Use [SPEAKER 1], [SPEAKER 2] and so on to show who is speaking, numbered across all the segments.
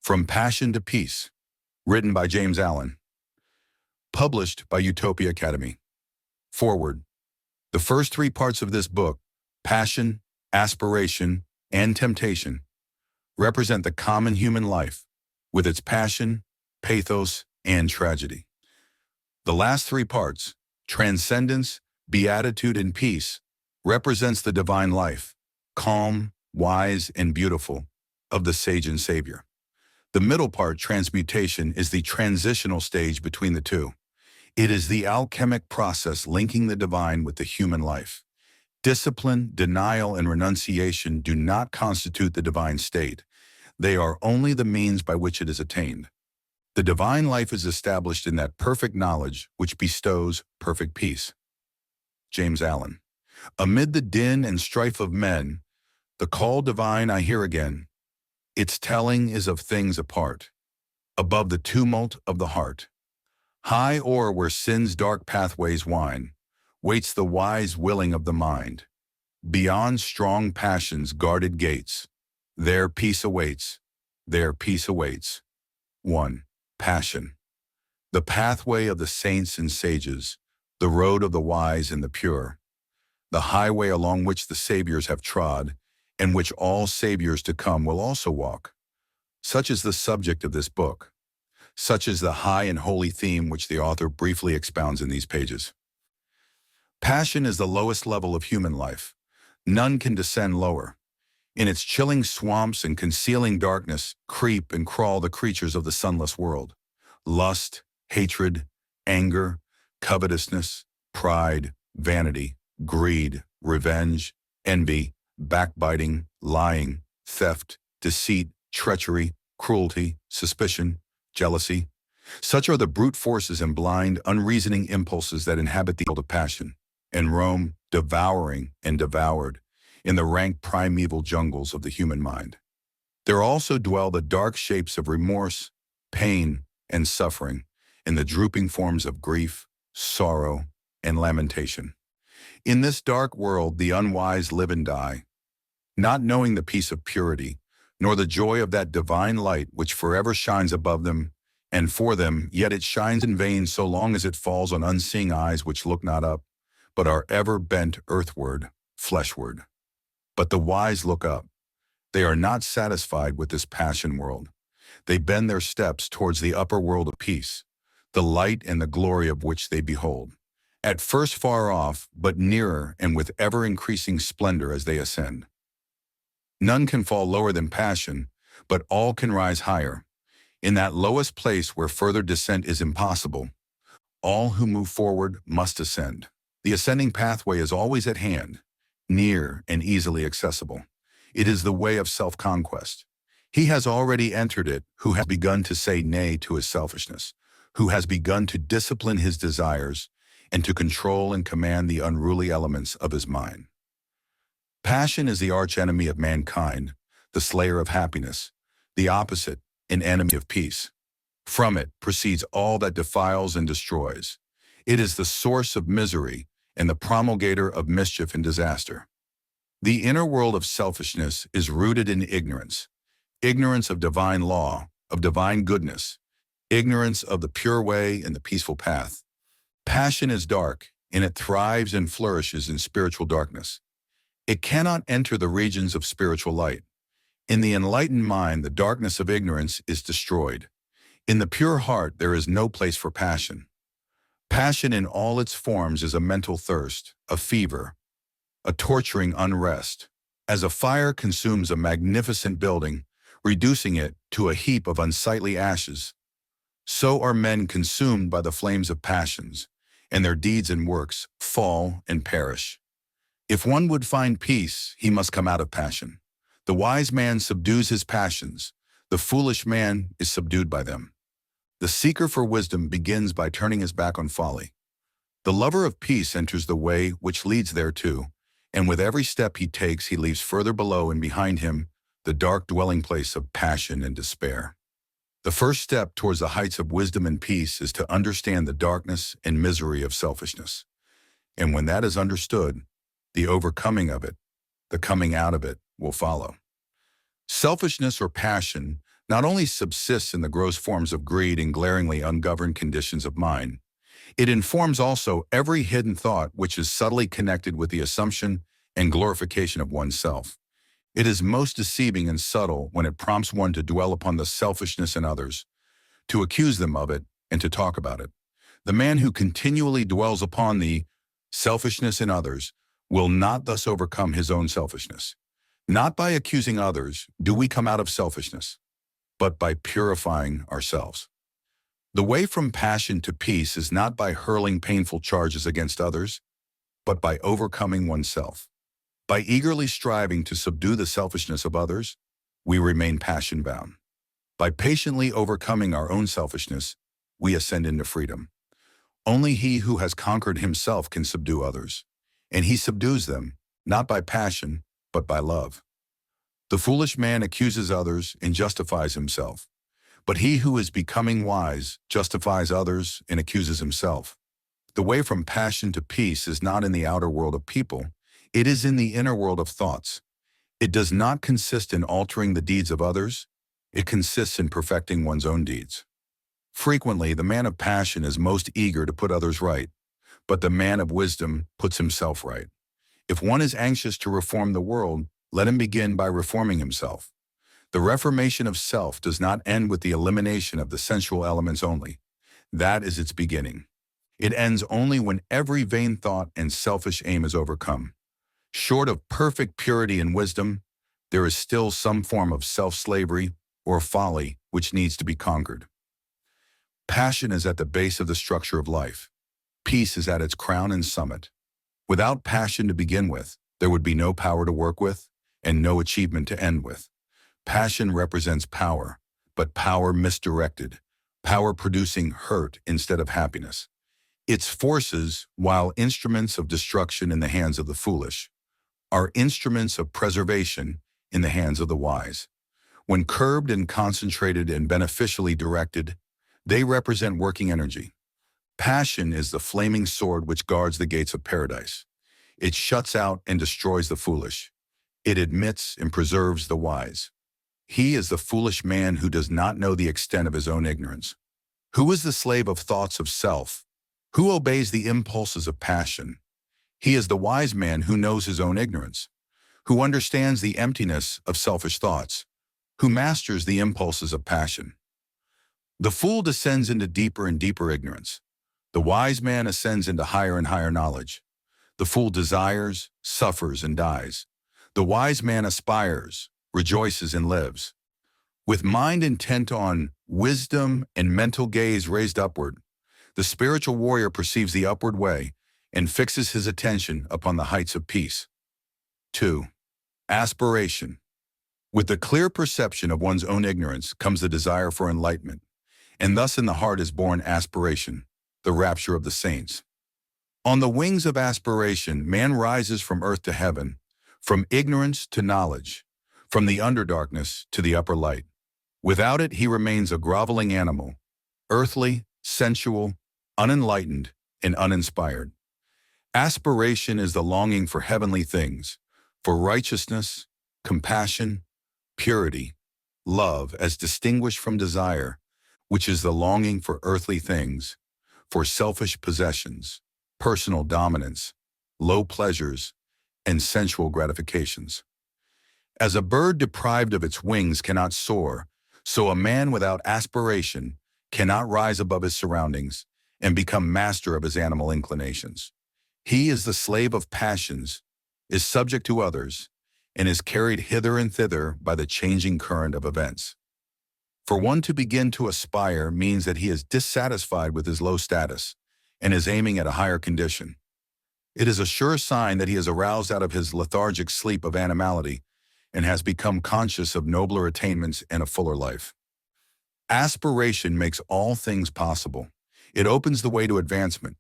[SPEAKER 1] From Passion to Peace, written by James Allen, published by Utopia Academy. Forward. The first three parts of this book, passion, aspiration, and temptation, represent the common human life, with its passion, pathos, and tragedy. The last three parts, transcendence, beatitude, and peace, represents the divine life, calm, wise, and beautiful, of the sage and savior. The middle part, transmutation, is the transitional stage between the two. It is the alchemic process linking the divine with the human life. Discipline, denial, and renunciation do not constitute the divine state. They are only the means by which it is attained. The divine life is established in that perfect knowledge which bestows perfect peace. James Allen. Amid the din and strife of men, the call divine I hear again. Its telling is of things apart, above the tumult of the heart. High o'er where sin's dark pathways wind, waits the wise willing of the mind. Beyond strong passion's guarded gates, there peace awaits, there peace awaits. 1. Passion. The pathway of the saints and sages, the road of the wise and the pure, the highway along which the saviors have trod, and which all saviors to come will also walk. Such is the subject of this book. Such is the high and holy theme which the author briefly expounds in these pages. Passion is the lowest level of human life. None can descend lower. In its chilling swamps and concealing darkness creep and crawl the creatures of the sunless world. Lust, hatred, anger, covetousness, pride, vanity, greed, revenge, envy, backbiting, lying, theft, deceit, treachery, cruelty, suspicion, jealousy. Such are the brute forces and blind, unreasoning impulses that inhabit the world of passion, and roam, devouring and devoured, in the rank primeval jungles of the human mind. There also dwell the dark shapes of remorse, pain, and suffering, in the drooping forms of grief, sorrow, and lamentation. In this dark world the unwise live and die, not knowing the peace of purity, nor the joy of that divine light which forever shines above them and for them, yet it shines in vain so long as it falls on unseeing eyes which look not up, but are ever bent earthward, fleshward. But the wise look up. They are not satisfied with this passion world. They bend their steps towards the upper world of peace, the light and the glory of which they behold. At first far off, but nearer and with ever-increasing splendor as they ascend. None can fall lower than passion, but all can rise higher. In that lowest place where further descent is impossible, all who move forward must ascend. The ascending pathway is always at hand, near and easily accessible. It is the way of self-conquest. He has already entered it who has begun to say nay to his selfishness, who has begun to discipline his desires, and to control and command the unruly elements of his mind. Passion is the archenemy of mankind, the slayer of happiness, the opposite, an enemy of peace. From it proceeds all that defiles and destroys. It is the source of misery and the promulgator of mischief and disaster. The inner world of selfishness is rooted in ignorance. Ignorance of divine law, of divine goodness, ignorance of the pure way and the peaceful path. Passion is dark, and it thrives and flourishes in spiritual darkness. It cannot enter the regions of spiritual light. In the enlightened mind, the darkness of ignorance is destroyed. In the pure heart, there is no place for passion. Passion in all its forms is a mental thirst, a fever, a torturing unrest. As a fire consumes a magnificent building, reducing it to a heap of unsightly ashes, so are men consumed by the flames of passions, and their deeds and works fall and perish. If one would find peace, he must come out of passion. The wise man subdues his passions. The foolish man is subdued by them. The seeker for wisdom begins by turning his back on folly. The lover of peace enters the way which leads thereto, and with every step he takes, he leaves further below and behind him the dark dwelling place of passion and despair. The first step towards the heights of wisdom and peace is to understand the darkness and misery of selfishness. And when that is understood, the overcoming of it, the coming out of it, will follow. Selfishness or passion not only subsists in the gross forms of greed and glaringly ungoverned conditions of mind, it informs also every hidden thought which is subtly connected with the assumption and glorification of oneself. It is most deceiving and subtle when it prompts one to dwell upon the selfishness in others, to accuse them of it, and to talk about it. The man who continually dwells upon the selfishness in others will not thus overcome his own selfishness. Not by accusing others do we come out of selfishness, but by purifying ourselves. The way from passion to peace is not by hurling painful charges against others, but by overcoming oneself. By eagerly striving to subdue the selfishness of others, we remain passion-bound. By patiently overcoming our own selfishness, we ascend into freedom. Only he who has conquered himself can subdue others, and he subdues them, not by passion, but by love. The foolish man accuses others and justifies himself, but he who is becoming wise justifies others and accuses himself. The way from passion to peace is not in the outer world of people, it is in the inner world of thoughts. It does not consist in altering the deeds of others, it consists in perfecting one's own deeds. Frequently, the man of passion is most eager to put others right, but the man of wisdom puts himself right. If one is anxious to reform the world, let him begin by reforming himself. The reformation of self does not end with the elimination of the sensual elements only. That is its beginning. It ends only when every vain thought and selfish aim is overcome. Short of perfect purity and wisdom, there is still some form of self-slavery or folly which needs to be conquered. Passion is at the base of the structure of life. Peace is at its crown and summit. Without passion to begin with, there would be no power to work with and no achievement to end with. Passion represents power, but power misdirected, power producing hurt instead of happiness. Its forces, while instruments of destruction in the hands of the foolish, are instruments of preservation in the hands of the wise. When curbed and concentrated and beneficially directed, they represent working energy. Passion is the flaming sword which guards the gates of paradise. It shuts out and destroys the foolish. It admits and preserves the wise. He is the foolish man who does not know the extent of his own ignorance. Who is the slave of thoughts of self? Who obeys the impulses of passion? He is the wise man who knows his own ignorance, who understands the emptiness of selfish thoughts, who masters the impulses of passion. The fool descends into deeper and deeper ignorance. The wise man ascends into higher and higher knowledge. The fool desires, suffers, and dies. The wise man aspires, rejoices, and lives. With mind intent on wisdom and mental gaze raised upward, the spiritual warrior perceives the upward way and fixes his attention upon the heights of peace. 2. Aspiration. With the clear perception of one's own ignorance comes the desire for enlightenment, and thus in the heart is born aspiration, the rapture of the saints. On the wings of aspiration, man rises from earth to heaven, from ignorance to knowledge, from the underdarkness to the upper light. Without it, he remains a groveling animal, earthly, sensual, unenlightened, and uninspired. Aspiration is the longing for heavenly things, for righteousness, compassion, purity, love as distinguished from desire, which is the longing for earthly things, for selfish possessions, personal dominance, low pleasures, and sensual gratifications. As a bird deprived of its wings cannot soar, so a man without aspiration cannot rise above his surroundings and become master of his animal inclinations. He is the slave of passions, is subject to others, and is carried hither and thither by the changing current of events. For one to begin to aspire means that he is dissatisfied with his low status and is aiming at a higher condition. It is a sure sign that he is aroused out of his lethargic sleep of animality and has become conscious of nobler attainments and a fuller life. Aspiration makes all things possible. It opens the way to advancement.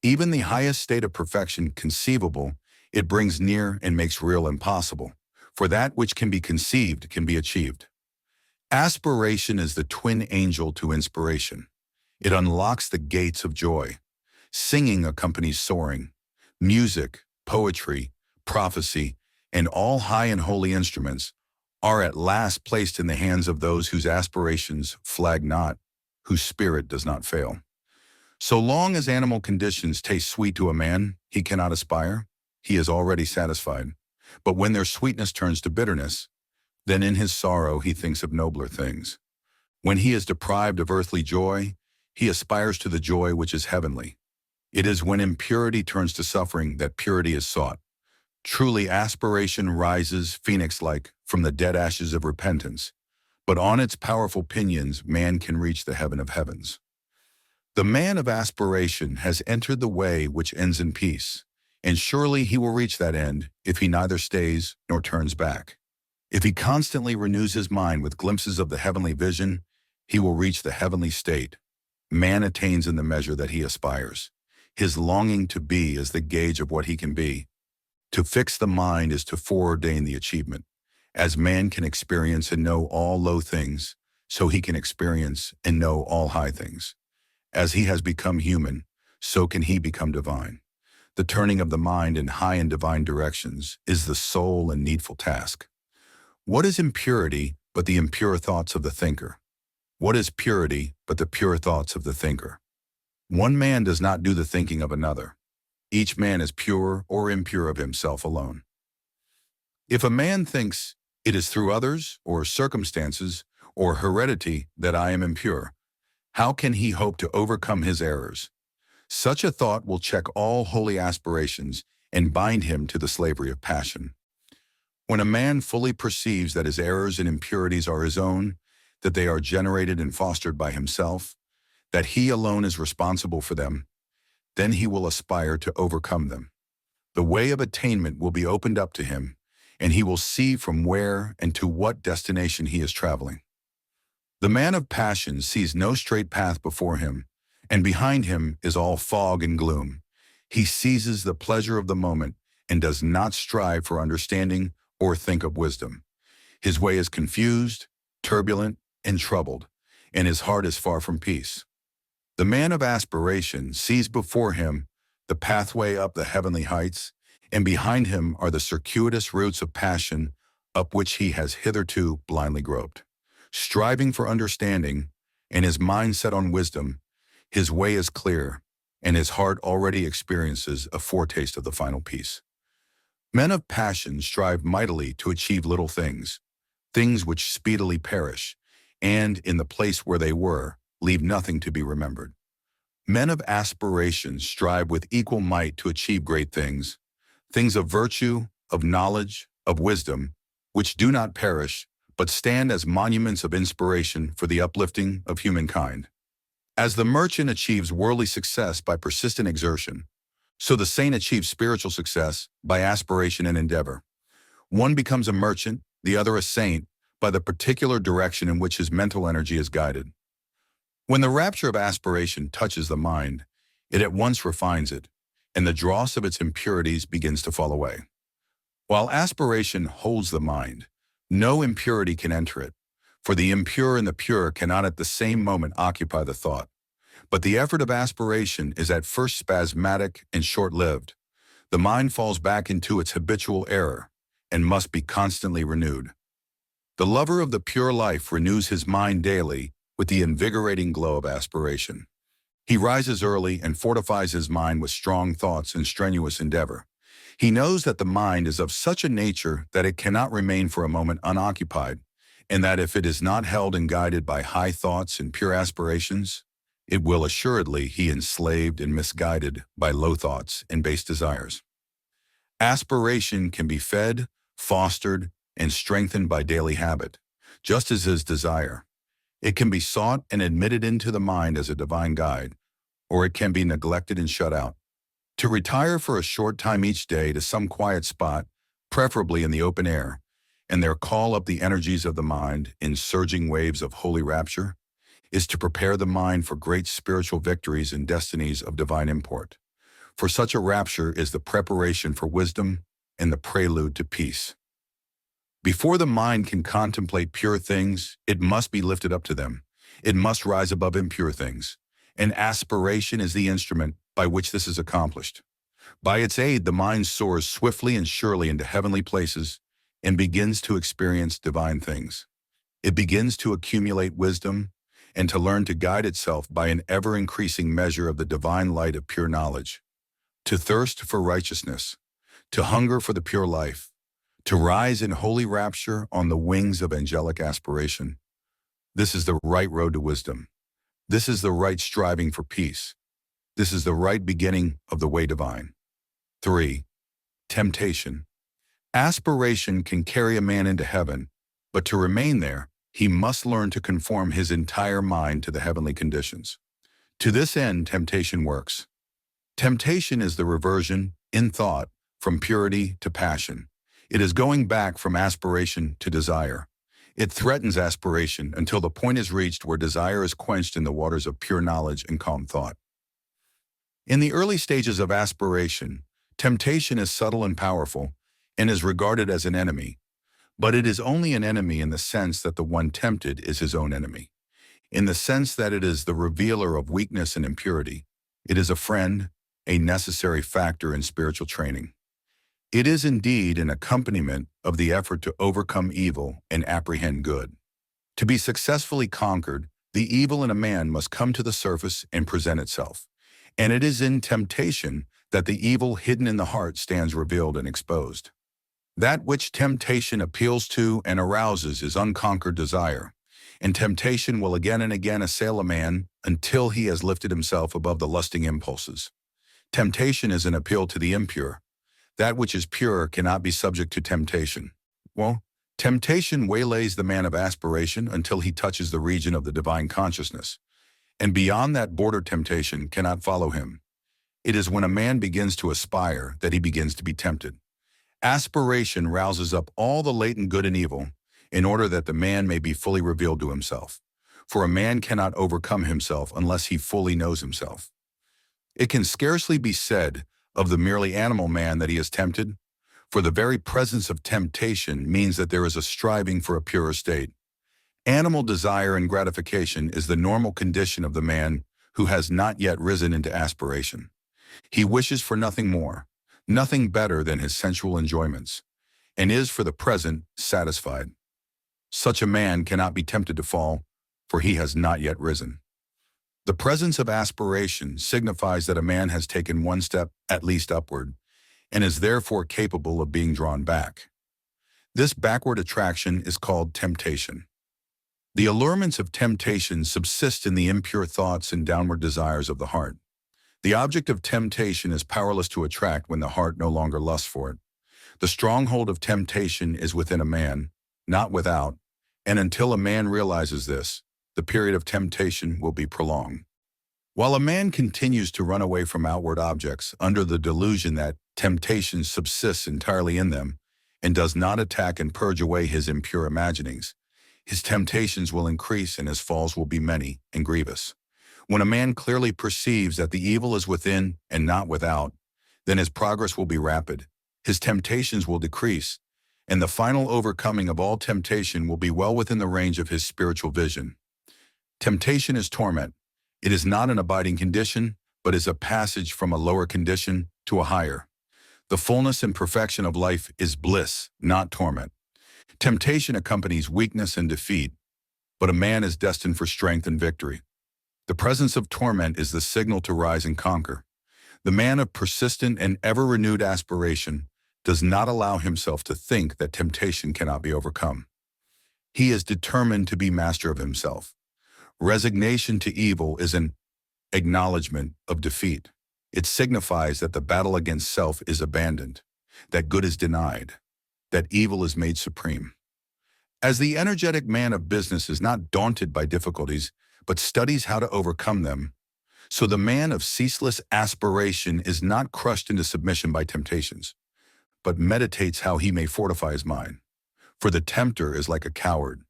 [SPEAKER 1] Even the highest state of perfection conceivable, it brings near and makes real impossible. For that which can be conceived can be achieved. Aspiration is the twin angel to inspiration. It unlocks the gates of joy. Singing accompanies soaring. Music, poetry, prophecy, and all high and holy instruments are at last placed in the hands of those whose aspirations flag not, whose spirit does not fail. So long as animal conditions taste sweet to a man, he cannot aspire. He is already satisfied. But when their sweetness turns to bitterness, then in his sorrow he thinks of nobler things. When he is deprived of earthly joy, he aspires to the joy which is heavenly. It is when impurity turns to suffering that purity is sought. Truly, aspiration rises, phoenix-like, from the dead ashes of repentance, but on its powerful pinions man can reach the heaven of heavens. The man of aspiration has entered the way which ends in peace, and surely he will reach that end if he neither stays nor turns back. If he constantly renews his mind with glimpses of the heavenly vision, he will reach the heavenly state. Man attains in the measure that he aspires. His longing to be is the gauge of what he can be. To fix the mind is to foreordain the achievement. As man can experience and know all low things, so he can experience and know all high things. As he has become human, so can he become divine. The turning of the mind in high and divine directions is the sole and needful task. What is impurity but the impure thoughts of the thinker? What is purity but the pure thoughts of the thinker? One man does not do the thinking of another. Each man is pure or impure of himself alone. If a man thinks it is through others or circumstances or heredity that I am impure, how can he hope to overcome his errors? Such a thought will check all holy aspirations and bind him to the slavery of passion. When a man fully perceives that his errors and impurities are his own, that they are generated and fostered by himself, that he alone is responsible for them, then he will aspire to overcome them. The way of attainment will be opened up to him, and he will see from where and to what destination he is traveling. The man of passion sees no straight path before him, and behind him is all fog and gloom. He seizes the pleasure of the moment and does not strive for understanding or think of wisdom. His way is confused, turbulent, and troubled, and his heart is far from peace. The man of aspiration sees before him the pathway up the heavenly heights, and behind him are the circuitous routes of passion up which he has hitherto blindly groped. Striving for understanding, and his mind set on wisdom, his way is clear, and his heart already experiences a foretaste of the final peace. Men of passion strive mightily to achieve little things, things which speedily perish, and, in the place where they were, leave nothing to be remembered. Men of aspiration strive with equal might to achieve great things, things of virtue, of knowledge, of wisdom, which do not perish, but stand as monuments of inspiration for the uplifting of humankind. As the merchant achieves worldly success by persistent exertion, so the saint achieves spiritual success by aspiration and endeavor. One becomes a merchant, the other a saint, by the particular direction in which his mental energy is guided. When the rapture of aspiration touches the mind, it at once refines it, and the dross of its impurities begins to fall away. While aspiration holds the mind, no impurity can enter it, for the impure and the pure cannot at the same moment occupy the thought. But the effort of aspiration is at first spasmodic and short-lived. The mind falls back into its habitual error and must be constantly renewed. The lover of the pure life renews his mind daily with the invigorating glow of aspiration. He rises early and fortifies his mind with strong thoughts and strenuous endeavor. He knows that the mind is of such a nature that it cannot remain for a moment unoccupied, and that if it is not held and guided by high thoughts and pure aspirations, it will assuredly be enslaved and misguided by low thoughts and base desires. Aspiration can be fed, fostered, and strengthened by daily habit, just as is desire. It can be sought and admitted into the mind as a divine guide, or it can be neglected and shut out. To retire for a short time each day to some quiet spot, preferably in the open air, and there call up the energies of the mind in surging waves of holy rapture, is to prepare the mind for great spiritual victories and destinies of divine import. For such a rapture is the preparation for wisdom and the prelude to peace. Before the mind can contemplate pure things, it must be lifted up to them. It must rise above impure things. And aspiration is the instrument by which this is accomplished. By its aid, the mind soars swiftly and surely into heavenly places, and begins to experience divine things. It begins to accumulate wisdom and to learn to guide itself by an ever-increasing measure of the divine light of pure knowledge, to thirst for righteousness, to hunger for the pure life, to rise in holy rapture on the wings of angelic aspiration. This is the right road to wisdom. This is the right striving for peace. This is the right beginning of the way divine. 3. Temptation. Aspiration can carry a man into heaven, but to remain there, he must learn to conform his entire mind to the heavenly conditions. To this end, temptation works. Temptation is the reversion, in thought, from purity to passion. It is going back from aspiration to desire. It threatens aspiration until the point is reached where desire is quenched in the waters of pure knowledge and calm thought. In the early stages of aspiration, temptation is subtle and powerful and is regarded as an enemy, but it is only an enemy in the sense that the one tempted is his own enemy. In the sense that it is the revealer of weakness and impurity, it is a friend, a necessary factor in spiritual training. It is indeed an accompaniment of the effort to overcome evil and apprehend good. To be successfully conquered, the evil in a man must come to the surface and present itself. And it is in temptation that the evil hidden in the heart stands revealed and exposed. That which temptation appeals to and arouses is unconquered desire, and temptation will again and again assail a man until he has lifted himself above the lusting impulses. Temptation is an appeal to the impure. That which is pure cannot be subject to temptation. Well, temptation waylays the man of aspiration until he touches the region of the divine consciousness, and beyond that border temptation cannot follow him. It is when a man begins to aspire that he begins to be tempted. Aspiration rouses up all the latent good and evil in order that the man may be fully revealed to himself. For a man cannot overcome himself unless he fully knows himself. It can scarcely be said of the merely animal man that he is tempted, for the very presence of temptation means that there is a striving for a purer state. Animal desire and gratification is the normal condition of the man who has not yet risen into aspiration. He wishes for nothing more, nothing better than his sensual enjoyments, and is for the present satisfied. Such a man cannot be tempted to fall, for he has not yet risen. The presence of aspiration signifies that a man has taken one step at least upward, and is therefore capable of being drawn back. This backward attraction is called temptation. The allurements of temptation subsist in the impure thoughts and downward desires of the heart. The object of temptation is powerless to attract when the heart no longer lusts for it. The stronghold of temptation is within a man, not without, and until a man realizes this, the period of temptation will be prolonged. While a man continues to run away from outward objects under the delusion that temptation subsists entirely in them and does not attack and purge away his impure imaginings, his temptations will increase and his falls will be many and grievous. When a man clearly perceives that the evil is within and not without, then his progress will be rapid, his temptations will decrease, and the final overcoming of all temptation will be well within the range of his spiritual vision. Temptation is torment. It is not an abiding condition, but is a passage from a lower condition to a higher. The fullness and perfection of life is bliss, not torment. Temptation accompanies weakness and defeat, but a man is destined for strength and victory. The presence of torment is the signal to rise and conquer. The man of persistent and ever-renewed aspiration does not allow himself to think that temptation cannot be overcome. He is determined to be master of himself. Resignation to evil is an acknowledgement of defeat. It signifies that the battle against self is abandoned, that good is denied, that evil is made supreme. As the energetic man of business is not daunted by difficulties, but studies how to overcome them, so the man of ceaseless aspiration is not crushed into submission by temptations, but meditates how he may fortify his mind. For the tempter is like a coward.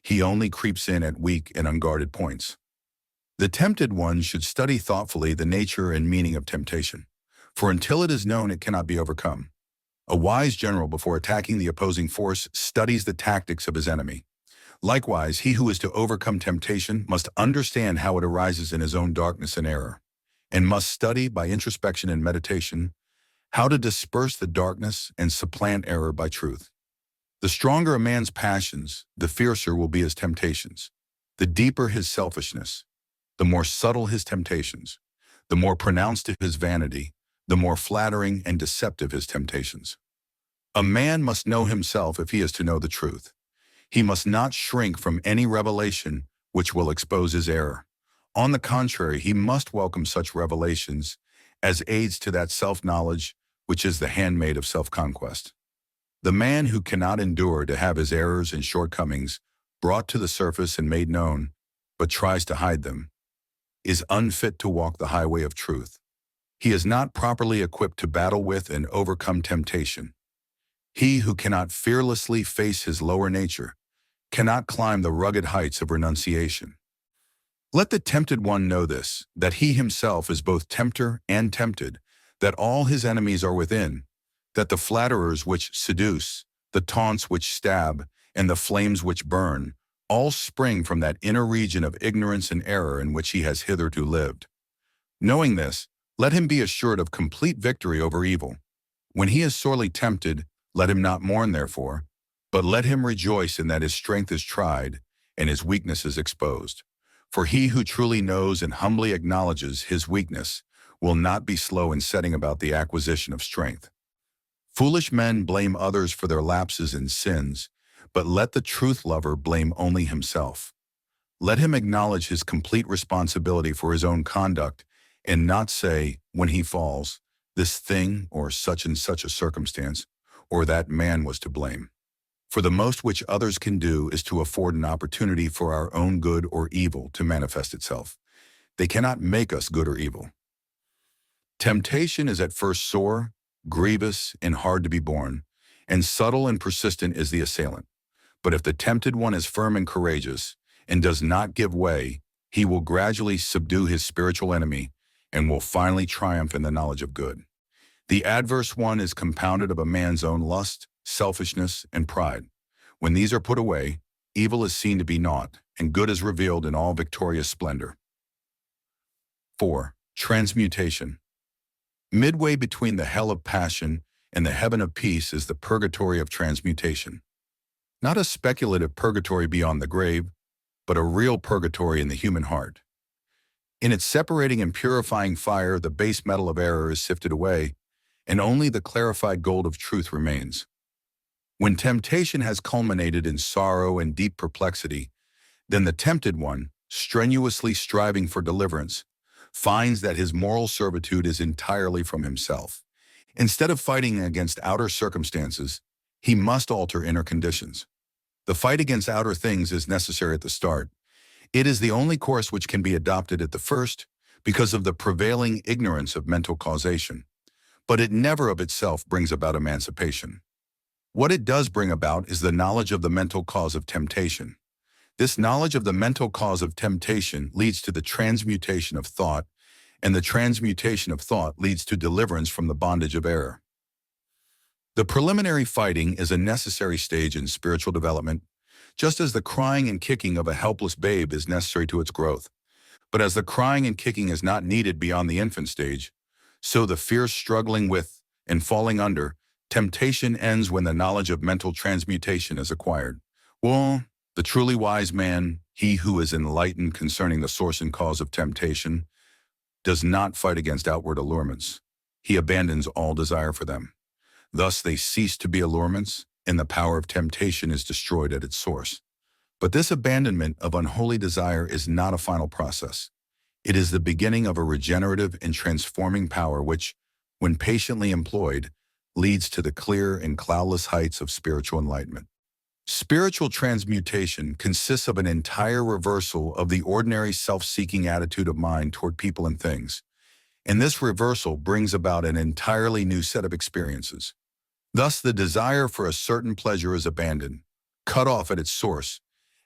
[SPEAKER 1] He only creeps in at weak and unguarded points. The tempted one should study thoughtfully the nature and meaning of temptation, for until it is known, it cannot be overcome. A wise general, before attacking the opposing force, studies the tactics of his enemy. Likewise, he who is to overcome temptation must understand how it arises in his own darkness and error, and must study by introspection and meditation how to disperse the darkness and supplant error by truth. The stronger a man's passions, the fiercer will be his temptations. The deeper his selfishness, the more subtle his temptations. The more pronounced his vanity, the more flattering and deceptive his temptations. A man must know himself if he is to know the truth. He must not shrink from any revelation which will expose his error. On the contrary, he must welcome such revelations as aids to that self-knowledge which is the handmaid of self-conquest. The man who cannot endure to have his errors and shortcomings brought to the surface and made known, but tries to hide them, is unfit to walk the highway of truth. He is not properly equipped to battle with and overcome temptation. He who cannot fearlessly face his lower nature cannot climb the rugged heights of renunciation. Let the tempted one know this, that he himself is both tempter and tempted, that all his enemies are within, that the flatterers which seduce, the taunts which stab, and the flames which burn, all spring from that inner region of ignorance and error in which he has hitherto lived. Knowing this, let him be assured of complete victory over evil. When he is sorely tempted, let him not mourn therefore, but let him rejoice in that his strength is tried and his weakness is exposed. For he who truly knows and humbly acknowledges his weakness will not be slow in setting about the acquisition of strength. Foolish men blame others for their lapses and sins, but let the truth lover blame only himself. Let him acknowledge his complete responsibility for his own conduct and not say, when he falls, this thing or such and such a circumstance, or that man was to blame. For the most which others can do is to afford an opportunity for our own good or evil to manifest itself. They cannot make us good or evil. Temptation is at first sore, grievous, and hard to be borne, and subtle and persistent is the assailant. But if the tempted one is firm and courageous, and does not give way, he will gradually subdue his spiritual enemy, and will finally triumph in the knowledge of good. The adverse one is compounded of a man's own lust, selfishness, and pride. When these are put away, evil is seen to be naught, and good is revealed in all victorious splendor. 4. Transmutation. Midway between the hell of passion and the heaven of peace is the purgatory of transmutation. Not a speculative purgatory beyond the grave, but a real purgatory in the human heart. In its separating and purifying fire, the base metal of error is sifted away, and only the clarified gold of truth remains. When temptation has culminated in sorrow and deep perplexity, then the tempted one, strenuously striving for deliverance, finds that his moral servitude is entirely from himself. Instead of fighting against outer circumstances, he must alter inner conditions. The fight against outer things is necessary at the start. It is the only course which can be adopted at the first because of the prevailing ignorance of mental causation. But it never of itself brings about emancipation. What it does bring about is the knowledge of the mental cause of temptation. This knowledge of the mental cause of temptation leads to the transmutation of thought, and the transmutation of thought leads to deliverance from the bondage of error. The preliminary fighting is a necessary stage in spiritual development, just as the crying and kicking of a helpless babe is necessary to its growth. But as the crying and kicking is not needed beyond the infant stage, so the fierce struggling with and falling under temptation ends when the knowledge of mental transmutation is acquired. Well, the truly wise man, he who is enlightened concerning the source and cause of temptation, does not fight against outward allurements. He abandons all desire for them. Thus they cease to be allurements, and the power of temptation is destroyed at its source. But this abandonment of unholy desire is not a final process. It is the beginning of a regenerative and transforming power which, when patiently employed, leads to the clear and cloudless heights of spiritual enlightenment. Spiritual transmutation consists of an entire reversal of the ordinary self-seeking attitude of mind toward people and things, and this reversal brings about an entirely new set of experiences. Thus, the desire for a certain pleasure is abandoned, cut off at its source,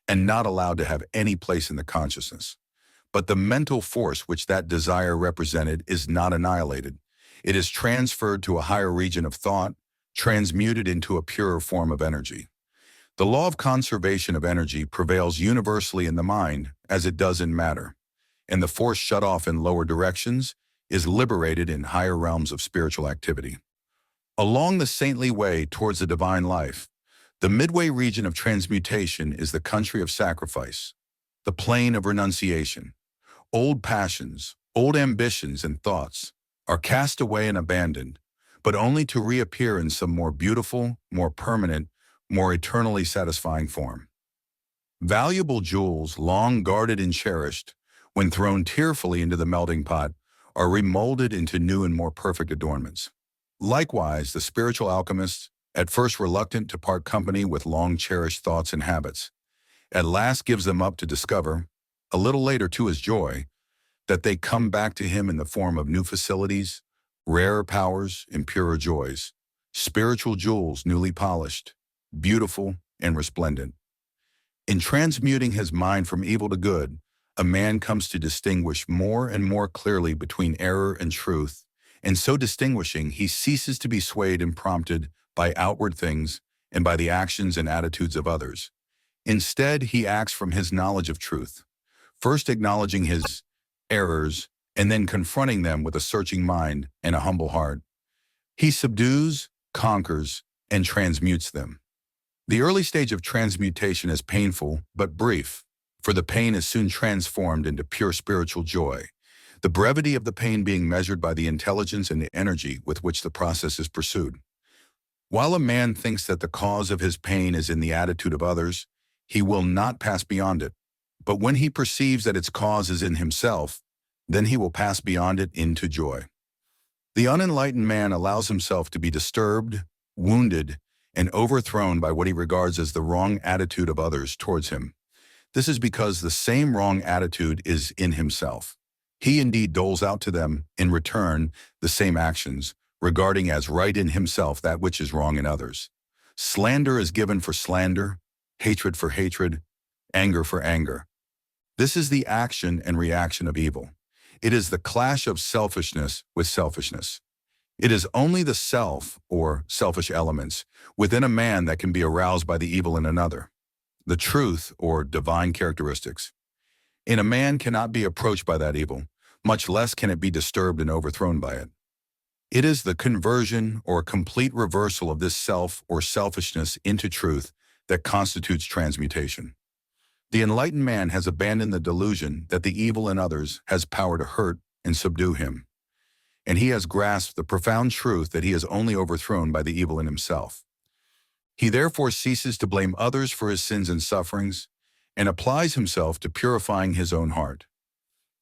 [SPEAKER 1] and not allowed to have any place in the consciousness. But the mental force which that desire represented is not annihilated. It is transferred to a higher region of thought, transmuted into a purer form of energy. The law of conservation of energy prevails universally in the mind as it does in matter, and the force shut off in lower directions is liberated in higher realms of spiritual activity. Along the saintly way towards the divine life, The midway region of transmutation is the country of sacrifice, the plain of renunciation. Old passions, old ambitions and thoughts are cast away and abandoned, but only to reappear in some more beautiful, more permanent, more eternally satisfying form. Valuable jewels, long guarded and cherished, when thrown tearfully into the melting pot, are remolded into new and more perfect adornments. Likewise, the spiritual alchemist, at first reluctant to part company with long-cherished thoughts and habits, at last gives them up to discover, a little later to his joy, that they come back to him in the form of new facilities, rarer powers, and purer joys, spiritual jewels newly polished, beautiful and resplendent. In transmuting his mind from evil to good, a man comes to distinguish more and more clearly between error and truth, and so distinguishing, he ceases to be swayed and prompted by outward things and by the actions and attitudes of others. Instead, he acts from his knowledge of truth, first acknowledging his errors and then confronting them with a searching mind and a humble heart. He subdues, conquers, and transmutes them. The early stage of transmutation is painful but brief, for the pain is soon transformed into pure spiritual joy, the brevity of the pain being measured by the intelligence and the energy with which the process is pursued. While a man thinks that the cause of his pain is in the attitude of others, he will not pass beyond it. But when he perceives that its cause is in himself, then he will pass beyond it into joy. The unenlightened man allows himself to be disturbed, wounded, and overthrown by what he regards as the wrong attitude of others towards him. This is because the same wrong attitude is in himself. He indeed doles out to them, in return, the same actions, regarding as right in himself that which is wrong in others. Slander is given for slander, hatred for hatred, anger for anger. This is the action and reaction of evil. It is the clash of selfishness with selfishness. It is only the self, or selfish elements, within a man that can be aroused by the evil in another. The truth, or divine characteristics, in a man cannot be approached by that evil, much less can it be disturbed and overthrown by it. It is the conversion or complete reversal of this self or selfishness into truth that constitutes transmutation. The enlightened man has abandoned the delusion that the evil in others has power to hurt and subdue him, and he has grasped the profound truth that he is only overthrown by the evil in himself. He therefore ceases to blame others for his sins and sufferings, and applies himself to purifying his own heart.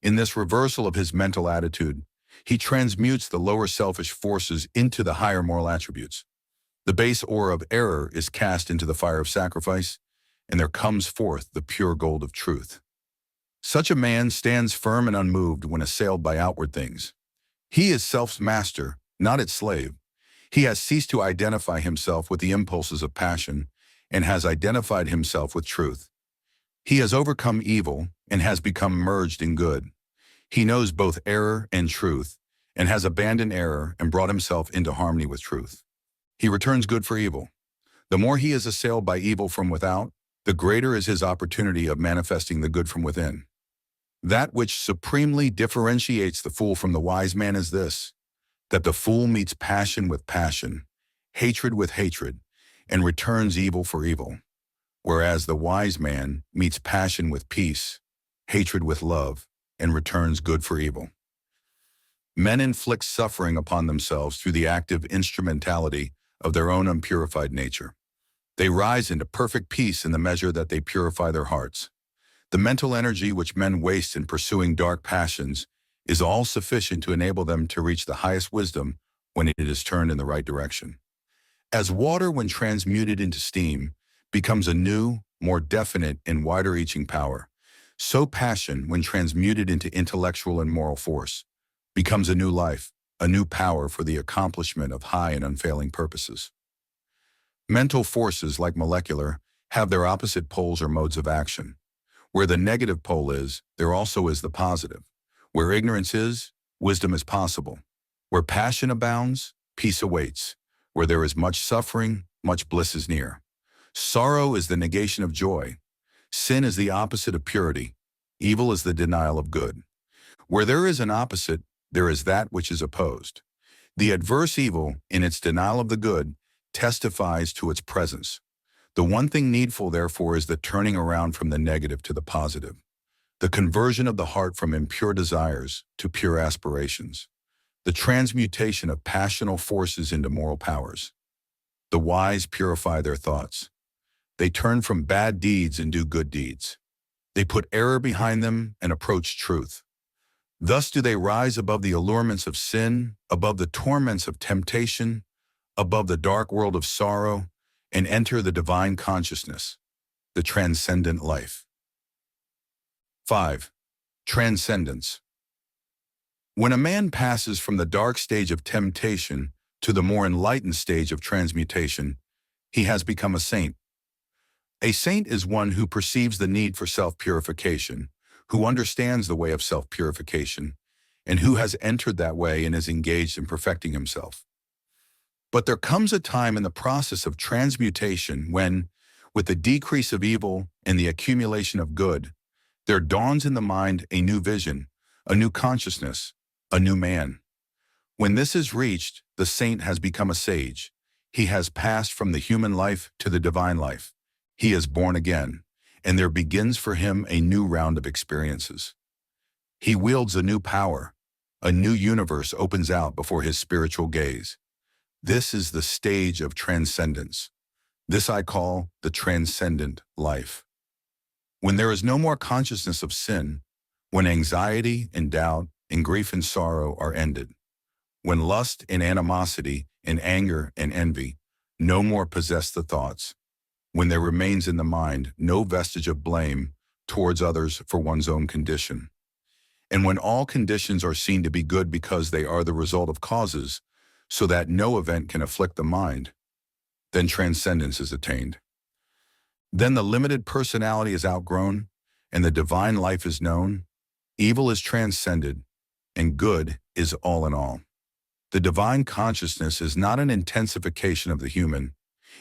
[SPEAKER 1] In this reversal of his mental attitude, he transmutes the lower selfish forces into the higher moral attributes. The base ore of error is cast into the fire of sacrifice, and there comes forth the pure gold of truth. Such a man stands firm and unmoved when assailed by outward things. He is self's master, not its slave. He has ceased to identify himself with the impulses of passion and has identified himself with truth. He has overcome evil and has become merged in good. He knows both error and truth and has abandoned error and brought himself into harmony with truth. He returns good for evil. The more he is assailed by evil from without, the greater is his opportunity of manifesting the good from within. That which supremely differentiates the fool from the wise man is this, that the fool meets passion with passion, hatred with hatred, and returns evil for evil, whereas the wise man meets passion with peace, hatred with love, and returns good for evil. Men inflict suffering upon themselves through the active instrumentality of their own unpurified nature. They rise into perfect peace in the measure that they purify their hearts. The mental energy which men waste in pursuing dark passions is all sufficient to enable them to reach the highest wisdom when it is turned in the right direction. As water, when transmuted into steam, becomes a new, more definite and wider-reaching power, so passion, when transmuted into intellectual and moral force, becomes a new life, a new power for the accomplishment of high and unfailing purposes. Mental forces, like molecular, have their opposite poles or modes of action. Where the negative pole is, there also is the positive. Where ignorance is, wisdom is possible. Where passion abounds, peace awaits. Where there is much suffering, much bliss is near. Sorrow is the negation of joy. Sin is the opposite of purity. Evil is the denial of good. Where there is an opposite, there is that which is opposed. The adverse evil, in its denial of the good, testifies to its presence. The one thing needful, therefore, is the turning around from the negative to the positive, the conversion of the heart from impure desires to pure aspirations, the transmutation of passional forces into moral powers. The wise purify their thoughts. They turn from bad deeds and do good deeds. They put error behind them and approach truth. Thus do they rise above the allurements of sin, above the torments of temptation, above the dark world of sorrow, and enter the divine consciousness, the transcendent life. 5. Transcendence. When a man passes from the dark stage of temptation to the more enlightened stage of transmutation, he has become a saint. A saint is one who perceives the need for self-purification, who understands the way of self-purification, and who has entered that way and is engaged in perfecting himself. But there comes a time in the process of transmutation when, with the decrease of evil and the accumulation of good, there dawns in the mind a new vision, a new consciousness, a new man. When this is reached, the saint has become a sage. He has passed from the human life to the divine life. He is born again, and there begins for him a new round of experiences. He wields a new power. A new universe opens out before his spiritual gaze. This is the stage of transcendence. This I call the transcendent life. When there is no more consciousness of sin, when anxiety and doubt and grief and sorrow are ended, when lust and animosity and anger and envy no more possess the thoughts, when there remains in the mind no vestige of blame towards others for one's own condition, and when all conditions are seen to be good because they are the result of causes, so that no event can afflict the mind, then transcendence is attained. Then the limited personality is outgrown, and the divine life is known, evil is transcended, and good is all in all. The divine consciousness is not an intensification of the human,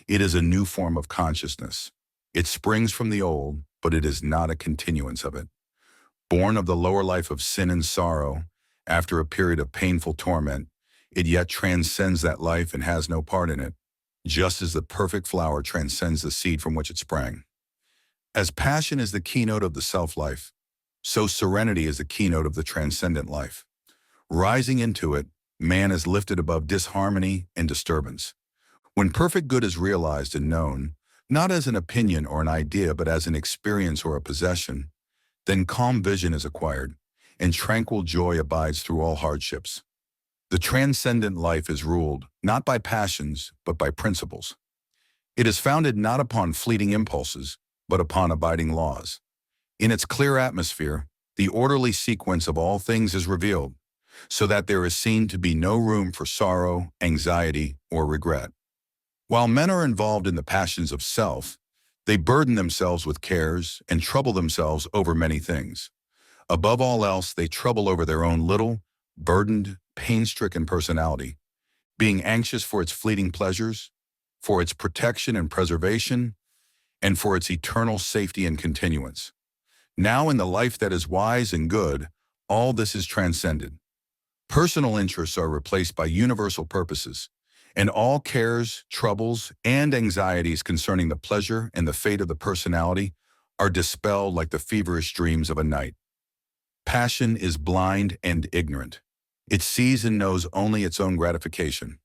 [SPEAKER 1] it is a new form of consciousness. It springs from the old, but it is not a continuance of it. Born of the lower life of sin and sorrow, after a period of painful torment, it yet transcends that life and has no part in it, just as the perfect flower transcends the seed from which it sprang. As passion is the keynote of the self-life, so serenity is the keynote of the transcendent life. Rising into it, man is lifted above disharmony and disturbance. When perfect good is realized and known, not as an opinion or an idea, but as an experience or a possession, then calm vision is acquired, and tranquil joy abides through all hardships. The transcendent life is ruled not by passions, but by principles. It is founded not upon fleeting impulses, but upon abiding laws. In its clear atmosphere, the orderly sequence of all things is revealed, so that there is seen to be no room for sorrow, anxiety, or regret. While men are involved in the passions of self, they burden themselves with cares and trouble themselves over many things. Above all else, they trouble over their own little, burdened, pain-stricken personality, being anxious for its fleeting pleasures, for its protection and preservation, and for its eternal safety and continuance. Now in the life that is wise and good, all this is transcended. Personal interests are replaced by universal purposes, and all cares, troubles, and anxieties concerning the pleasure and the fate of the personality are dispelled like the feverish dreams of a night. Passion is blind and ignorant. It sees and knows only its own gratification.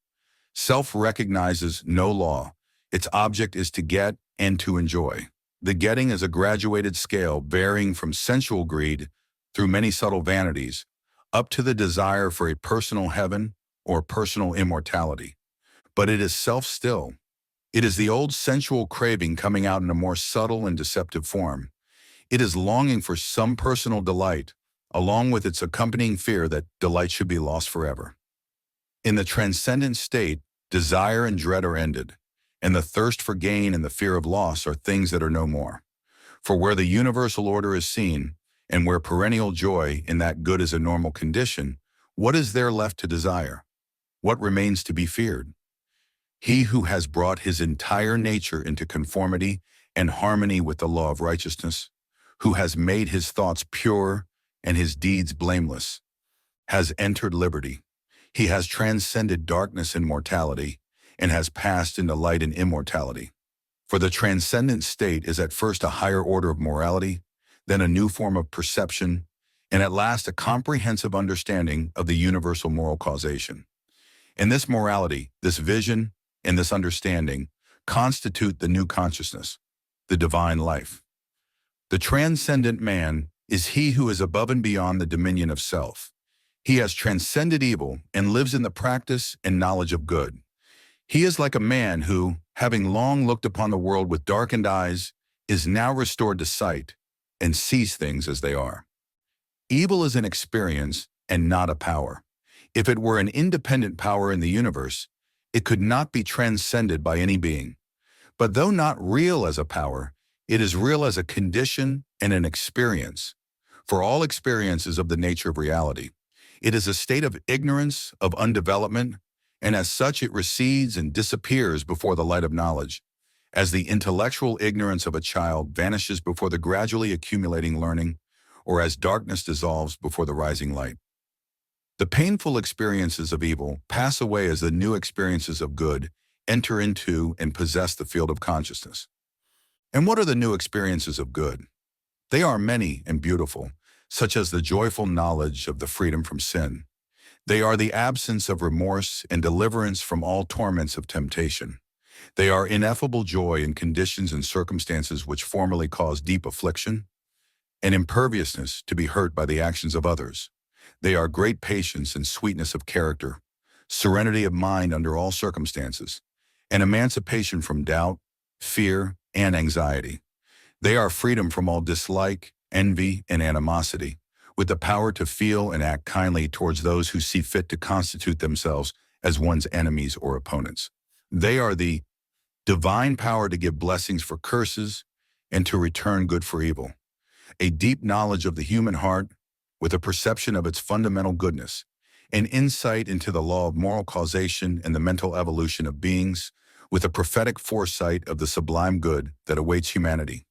[SPEAKER 1] Self recognizes no law. Its object is to get and to enjoy. The getting is a graduated scale varying from sensual greed through many subtle vanities up to the desire for a personal heaven or personal immortality. But it is self-still. It is the old sensual craving coming out in a more subtle and deceptive form. It is longing for some personal delight, along with its accompanying fear that delight should be lost forever. In the transcendent state, desire and dread are ended, and the thirst for gain and the fear of loss are things that are no more. For where the universal order is seen, and where perennial joy in that good is a normal condition, what is there left to desire? What remains to be feared? He who has brought his entire nature into conformity and harmony with the law of righteousness, who has made his thoughts pure and his deeds blameless, has entered liberty. He has transcended darkness and mortality, and has passed into light and immortality. For the transcendent state is at first a higher order of morality, then a new form of perception, and at last a comprehensive understanding of the universal moral causation. And this morality, this vision, and this understanding constitute the new consciousness, the divine life. The transcendent man is he who is above and beyond the dominion of self. He has transcended evil and lives in the practice and knowledge of good. He is like a man who, having long looked upon the world with darkened eyes, is now restored to sight and sees things as they are. Evil is an experience and not a power. If it were an independent power in the universe, it could not be transcended by any being. But though not real as a power, it is real as a condition and an experience. For all experience is of the nature of reality. It is a state of ignorance, of undevelopment, and as such it recedes and disappears before the light of knowledge, as the intellectual ignorance of a child vanishes before the gradually accumulating learning, or as darkness dissolves before the rising light. The painful experiences of evil pass away as the new experiences of good enter into and possess the field of consciousness. And what are the new experiences of good? They are many and beautiful, such as the joyful knowledge of the freedom from sin. They are the absence of remorse and deliverance from all torments of temptation. They are ineffable joy in conditions and circumstances which formerly caused deep affliction, and imperviousness to be hurt by the actions of others. They are great patience and sweetness of character, serenity of mind under all circumstances, and emancipation from doubt, fear, and anxiety. They are freedom from all dislike, envy, and animosity, with the power to feel and act kindly towards those who see fit to constitute themselves as one's enemies or opponents. They are the divine power to give blessings for curses and to return good for evil. A deep knowledge of the human heart, with a perception of its fundamental goodness, an insight into the law of moral causation and the mental evolution of beings, with a prophetic foresight of the sublime good that awaits humanity.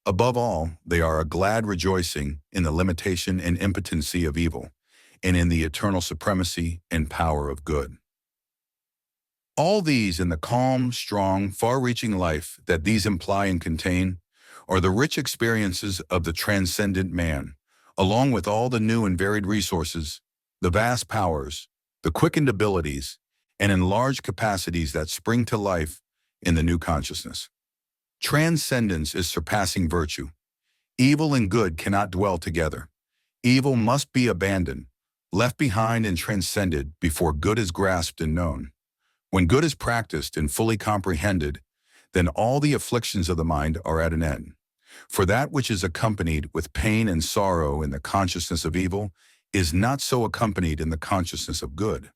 [SPEAKER 1] Above all, they are a glad rejoicing in the limitation and impotency of evil, and in the eternal supremacy and power of good. All these in the calm, strong, far-reaching life that these imply and contain are the rich experiences of the transcendent man, along with all the new and varied resources, the vast powers, the quickened abilities, and enlarged capacities that spring to life in the new consciousness. Transcendence is surpassing virtue. Evil and good cannot dwell together. Evil must be abandoned, left behind and transcended before good is grasped and known. When good is practiced and fully comprehended, then all the afflictions of the mind are at an end. For that which is accompanied with pain and sorrow in the consciousness of evil is not so accompanied in the consciousness of good.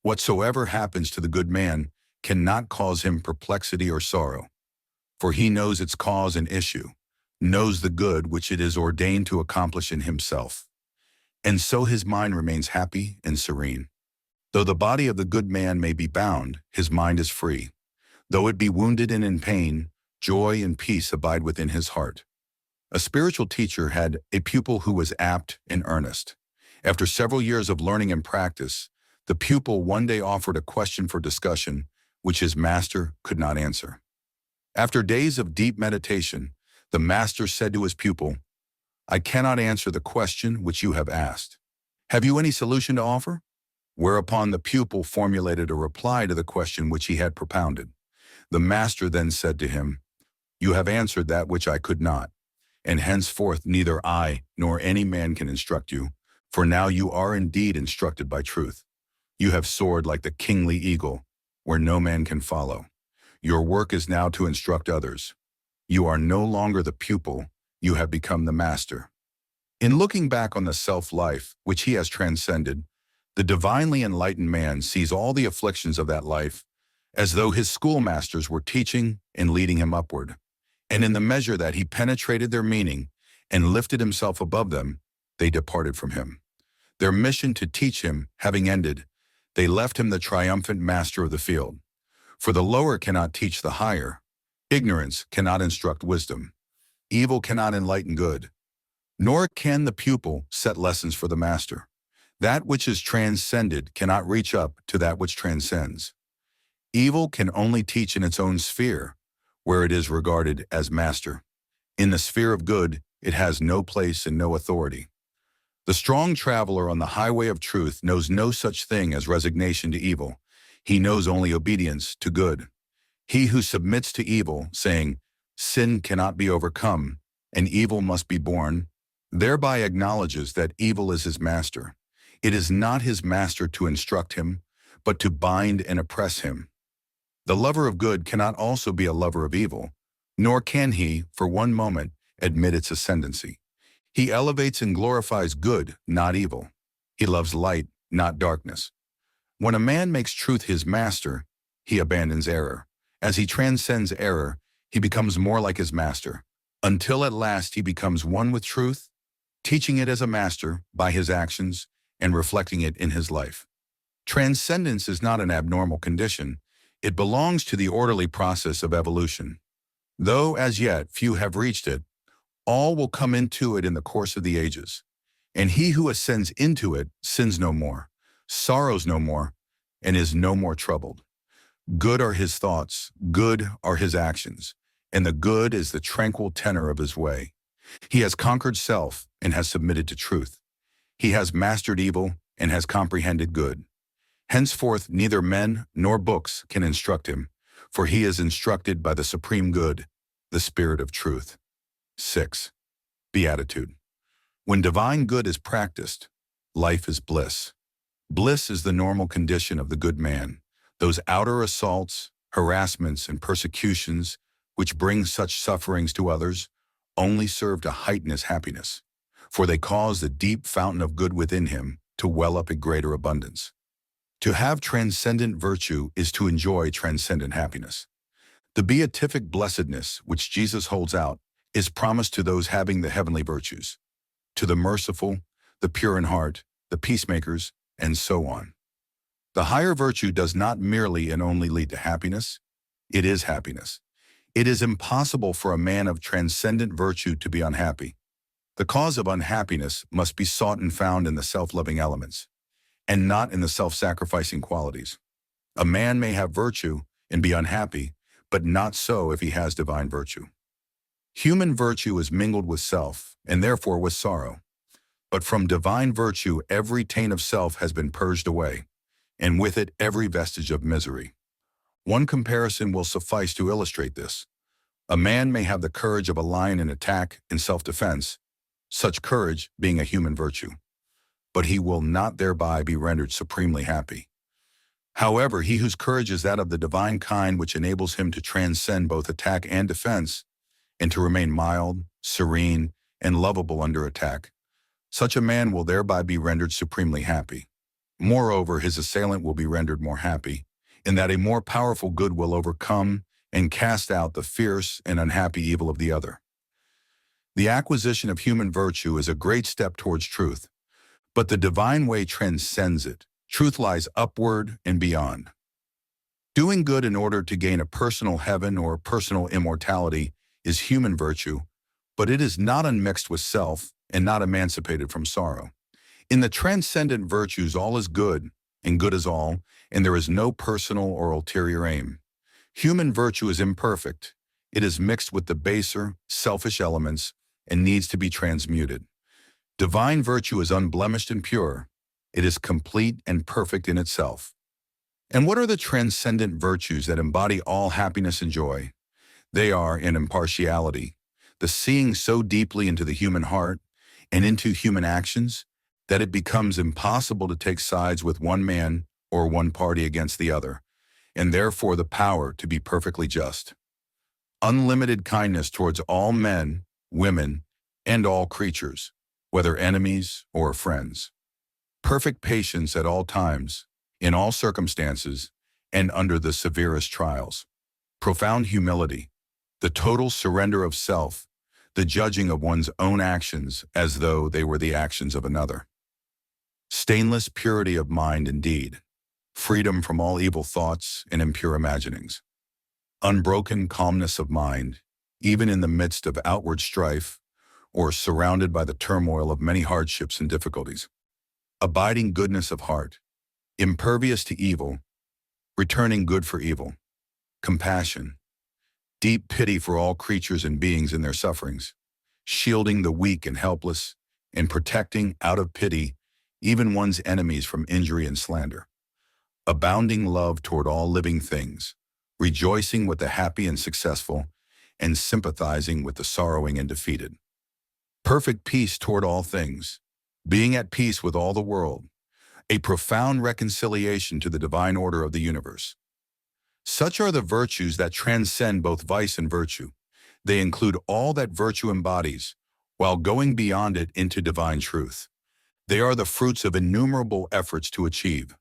[SPEAKER 1] Whatsoever happens to the good man cannot cause him perplexity or sorrow, for he knows its cause and issue, knows the good which it is ordained to accomplish in himself. And so his mind remains happy and serene. Though the body of the good man may be bound, his mind is free. Though it be wounded and in pain, joy and peace abide within his heart. A spiritual teacher had a pupil who was apt and earnest. After several years of learning and practice, the pupil one day offered a question for discussion which his master could not answer. After days of deep meditation, the master said to his pupil, "I cannot answer the question which you have asked. Have you any solution to offer?" Whereupon the pupil formulated a reply to the question which he had propounded. The master then said to him, "You have answered that which I could not, and henceforth neither I nor any man can instruct you, for now you are indeed instructed by truth. You have soared like the kingly eagle, where no man can follow. Your work is now to instruct others. You are no longer the pupil, you have become the master." In looking back on the self-life which he has transcended, the divinely enlightened man sees all the afflictions of that life as though his schoolmasters were teaching and leading him upward. And in the measure that he penetrated their meaning and lifted himself above them, they departed from him. Their mission to teach him having ended, they left him the triumphant master of the field. For the lower cannot teach the higher. Ignorance cannot instruct wisdom. Evil cannot enlighten good. Nor can the pupil set lessons for the master. That which is transcended cannot reach up to that which transcends. Evil can only teach in its own sphere, where it is regarded as master. In the sphere of good, it has no place and no authority. The strong traveler on the highway of truth knows no such thing as resignation to evil. He knows only obedience to good. He who submits to evil, saying, "Sin cannot be overcome, and evil must be borne," thereby acknowledges that evil is his master. It is not his master to instruct him, but to bind and oppress him. The lover of good cannot also be a lover of evil, nor can he, for one moment, admit its ascendancy. He elevates and glorifies good, not evil. He loves light, not darkness. When a man makes truth his master, he abandons error. As he transcends error, he becomes more like his master, until at last he becomes one with truth, teaching it as a master by his actions and reflecting it in his life. Transcendence is not an abnormal condition. It belongs to the orderly process of evolution. Though as yet few have reached it, all will come into it in the course of the ages. And he who ascends into it sins no more, sorrows no more, and is no more troubled. Good are his thoughts, good are his actions, and the good is the tranquil tenor of his way. He has conquered self and has submitted to truth. He has mastered evil and has comprehended good. Henceforth neither men nor books can instruct him, for he is instructed by the supreme good, the Spirit of truth. 6. Beatitude. When divine good is practiced, life is bliss. Bliss is the normal condition of the good man. Those outer assaults, harassments, and persecutions which bring such sufferings to others only serve to heighten his happiness, for they cause the deep fountain of good within him to well up in greater abundance. To have transcendent virtue is to enjoy transcendent happiness. The beatific blessedness which Jesus holds out is promised to those having the heavenly virtues, to the merciful, the pure in heart, the peacemakers, and so on. The higher virtue does not merely and only lead to happiness, it is happiness. It is impossible for a man of transcendent virtue to be unhappy. The cause of unhappiness must be sought and found in the self-loving elements, and not in the self-sacrificing qualities. A man may have virtue and be unhappy, but not so if he has divine virtue. Human virtue is mingled with self, and therefore with sorrow. But from divine virtue every taint of self has been purged away, and with it every vestige of misery. One comparison will suffice to illustrate this. A man may have the courage of a lion in attack and self-defense, such courage being a human virtue, but he will not thereby be rendered supremely happy. However, he whose courage is that of the divine kind which enables him to transcend both attack and defense, and to remain mild, serene, and lovable under attack, such a man will thereby be rendered supremely happy. Moreover, his assailant will be rendered more happy, in that a more powerful good will overcome and cast out the fierce and unhappy evil of the other. The acquisition of human virtue is a great step towards truth, but the divine way transcends it. Truth lies upward and beyond. Doing good in order to gain a personal heaven or personal immortality is human virtue, but it is not unmixed with self and not emancipated from sorrow. In the transcendent virtues all is good, and good is all, and there is no personal or ulterior aim. Human virtue is imperfect. It is mixed with the baser, selfish elements and needs to be transmuted. Divine virtue is unblemished and pure. It is complete and perfect in itself. And what are the transcendent virtues that embody all happiness and joy? They are in impartiality, the seeing so deeply into the human heart and into human actions that it becomes impossible to take sides with one man or one party against the other, and therefore the power to be perfectly just. Unlimited kindness towards all men, women, and all creatures, whether enemies or friends. Perfect patience at all times, in all circumstances, and under the severest trials. Profound humility, the total surrender of self, the judging of one's own actions as though they were the actions of another. Stainless purity of mind and deed, freedom from all evil thoughts and impure imaginings. Unbroken calmness of mind, even in the midst of outward strife or surrounded by the turmoil of many hardships and difficulties. Abiding goodness of heart, impervious to evil, returning good for evil. Compassion, deep pity for all creatures and beings in their sufferings, shielding the weak and helpless, and protecting, out of pity, even one's enemies from injury and slander. Abounding love toward all living things, rejoicing with the happy and successful, and sympathizing with the sorrowing and defeated. Perfect peace toward all things, being at peace with all the world, a profound reconciliation to the divine order of the universe. Such are the virtues that transcend both vice and virtue. They include all that virtue embodies, while going beyond it into divine truth. They are the fruits of innumerable efforts to achieve,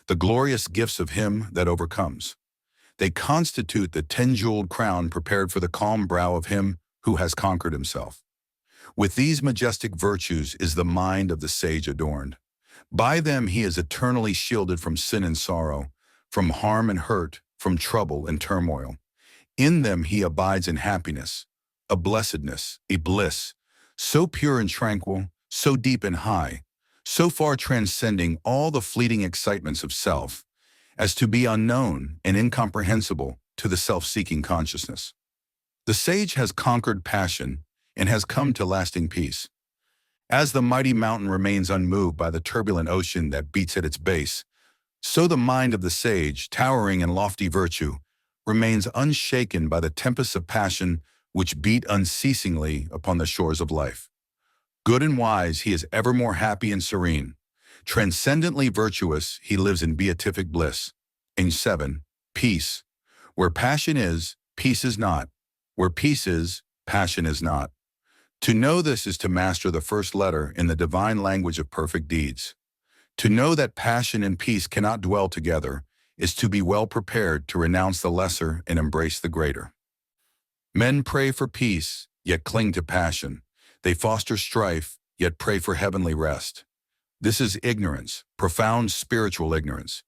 [SPEAKER 1] the glorious gifts of him that overcomes. They constitute the 10-jeweled crown prepared for the calm brow of him who has conquered himself. With these majestic virtues is the mind of the sage adorned. By them he is eternally shielded from sin and sorrow, from harm and hurt, from trouble and turmoil. In them he abides in happiness, a blessedness, a bliss, so pure and tranquil, so deep and high, so far transcending all the fleeting excitements of self, as to be unknown and incomprehensible to the self-seeking consciousness. The sage has conquered passion and has come to lasting peace. As the mighty mountain remains unmoved by the turbulent ocean that beats at its base, so the mind of the sage, towering in lofty virtue, remains unshaken by the tempests of passion which beat unceasingly upon the shores of life. Good and wise, he is evermore happy and serene. Transcendently virtuous, he lives in beatific bliss. Age 7. Peace. Where passion is, peace is not. Where peace is, passion is not. To know this is to master the first letter in the divine language of perfect deeds. To know that passion and peace cannot dwell together is to be well prepared to renounce the lesser and embrace the greater. Men pray for peace, yet cling to passion. They foster strife, yet pray for heavenly rest. This is ignorance, profound spiritual ignorance.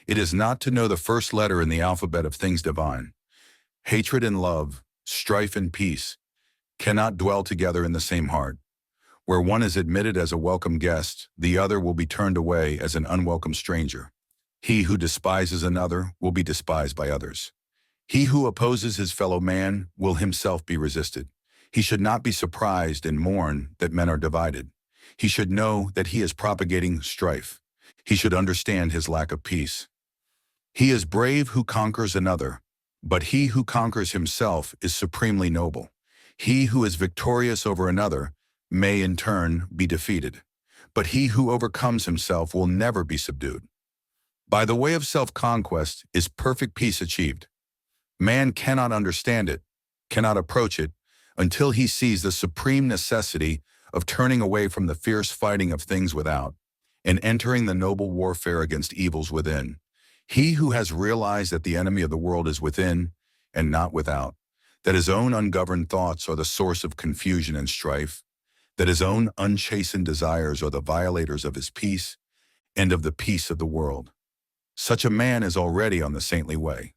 [SPEAKER 1] It is not to know the first letter in the alphabet of things divine. Hatred and love, strife and peace, cannot dwell together in the same heart. Where one is admitted as a welcome guest, the other will be turned away as an unwelcome stranger. He who despises another will be despised by others. He who opposes his fellow man will himself be resisted. He should not be surprised and mourn that men are divided. He should know that he is propagating strife. He should understand his lack of peace. He is brave who conquers another, but he who conquers himself is supremely noble. He who is victorious over another may in turn be defeated, but he who overcomes himself will never be subdued. By the way of self-conquest is perfect peace achieved. Man cannot understand it, cannot approach it, until he sees the supreme necessity of turning away from the fierce fighting of things without and entering the noble warfare against evils within. He who has realized that the enemy of the world is within and not without, that his own ungoverned thoughts are the source of confusion and strife, that his own unchastened desires are the violators of his peace and of the peace of the world. Such a man is already on the saintly way.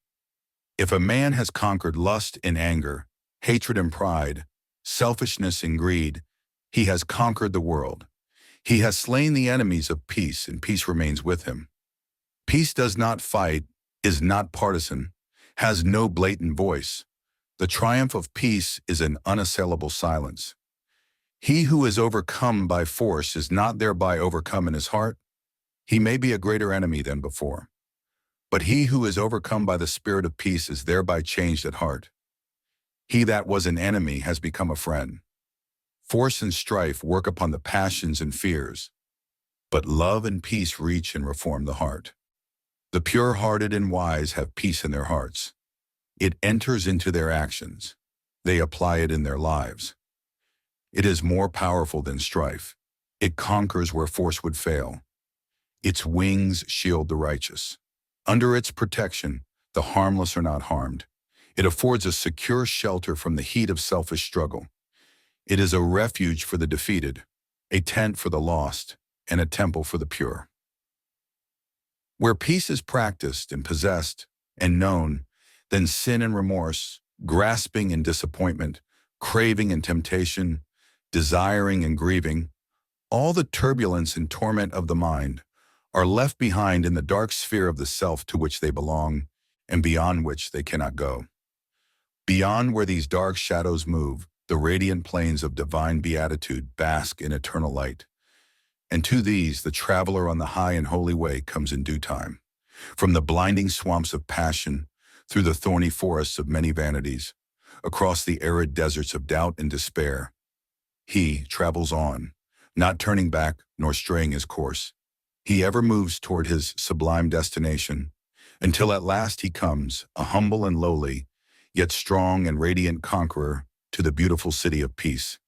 [SPEAKER 1] If a man has conquered lust and anger, hatred and pride, selfishness and greed, he has conquered the world. He has slain the enemies of peace, and peace remains with him. Peace does not fight, is not partisan, has no blatant voice. The triumph of peace is an unassailable silence. He who is overcome by force is not thereby overcome in his heart. He may be a greater enemy than before. But he who is overcome by the spirit of peace is thereby changed at heart. He that was an enemy has become a friend. Force and strife work upon the passions and fears, but love and peace reach and reform the heart. The pure-hearted and wise have peace in their hearts. It enters into their actions. They apply it in their lives. It is more powerful than strife. It conquers where force would fail. Its wings shield the righteous. Under its protection, the harmless are not harmed. It affords a secure shelter from the heat of selfish struggle. It is a refuge for the defeated, a tent for the lost, and a temple for the pure. Where peace is practiced and possessed and known, then sin and remorse, grasping and disappointment, craving and temptation, desiring and grieving, all the turbulence and torment of the mind are left behind in the dark sphere of the self to which they belong and beyond which they cannot go. Beyond where these dark shadows move, the radiant plains of divine beatitude bask in eternal light. And to these, the traveler on the high and holy way comes in due time. From the blinding swamps of passion, through the thorny forests of many vanities, across the arid deserts of doubt and despair, he travels on, not turning back nor straying his course. He ever moves toward his sublime destination, until at last he comes, a humble and lowly, yet strong and radiant conqueror, to the beautiful city of peace.